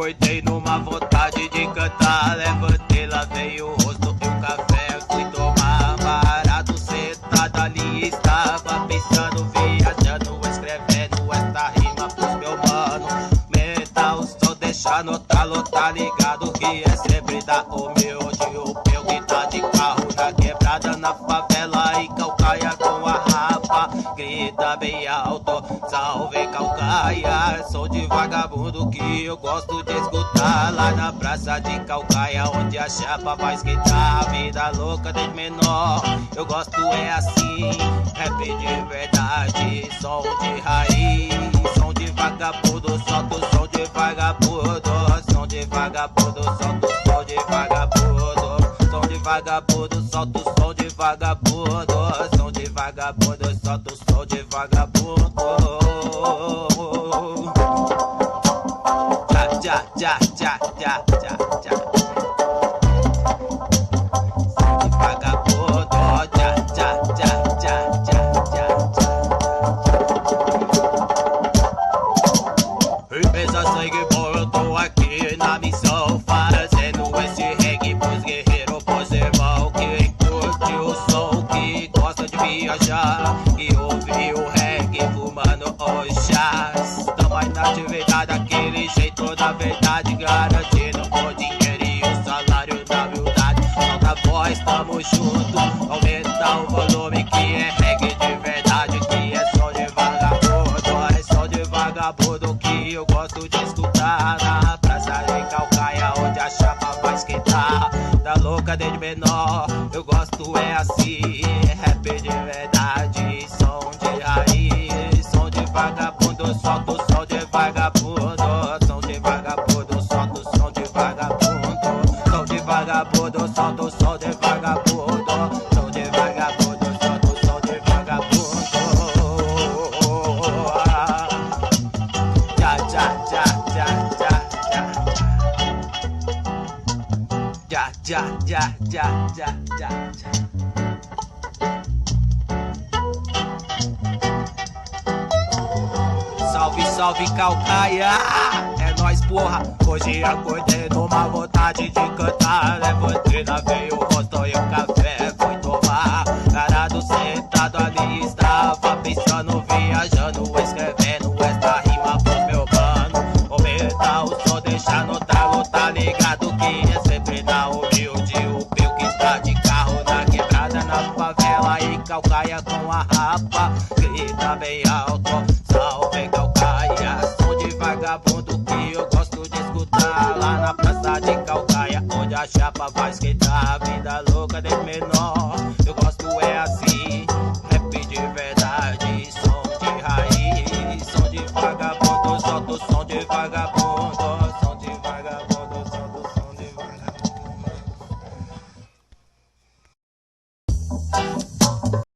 acordei numa vontade de cantar. Levantei, lavei o rosto e o café fui tomar. Parado, sentado ali estava pensando, viajando, escrevendo esta rima pros meu mano. Meta o som, deixa anotar, tá ligado que é sempre da humilde. O meu que tá de carro na quebrada, na favela e Calcaia com a rapa. Grita bem alto, salve Calcaia. Sou de vagabundo que eu gosto de escutar. Lá na praça de Calcaia, onde a chapa vai esquentar. Vida louca desde menor, eu gosto é assim. Rap de verdade, som de raiz. Som de vagabundo, solta o som de vagabundo. Som de vagabundo, solta o som de vagabundo. Som de vagabundo, solta o som de vagabundo. Som de vagabundo, solta o som de vagabundo. Já, já, já, já, já, já. Som de vagabundo, já, já, já, já, já, já, já. Pensa sangue bom, eu tô aqui na missão, fazendo esse reggae pros guerreiros, pros irmãos. Quem curte o som, que gosta de viajar, que ouve o reggae fumando os chás. Tamo aí na atividade, daquele jeito, na verdade, garantindo o dinheiro e o salário da humildade. Solta a voz, tamo junto, aumenta o volume, que é reggae de verdade, que é som de vagabundo. É som de vagabundo que eu gosto de escutar. Na praça de Calcaia, onde a chapa vai esquentar. Da louca desde menor, eu gosto é assim. Rap de verdade, som de raiz. Som de vagabundo, solta o som de vagabundo. Som de vagabundo, solta o som de vagabundo. Som de vagabundo, solta o som de vagabundo. Som de vagabundo, solta o som de vagabundo. Já, já, já, já, já, já. Já, já, já, já, já, já. Salve, salve Calcaia, é nóis porra. Hoje acordei numa vontade de cantar. Levantei, lavei o rosto e o café fui tomar. Parado, sentado ali estava pensando, viajando, escrevendo esta rima pros meu mano. Aumenta o som, deixa anotar, tá ligado que é sempre na humilde. O meu que está de carro na quebrada, na favela e Calcaia com a rapa. Grita bem alto,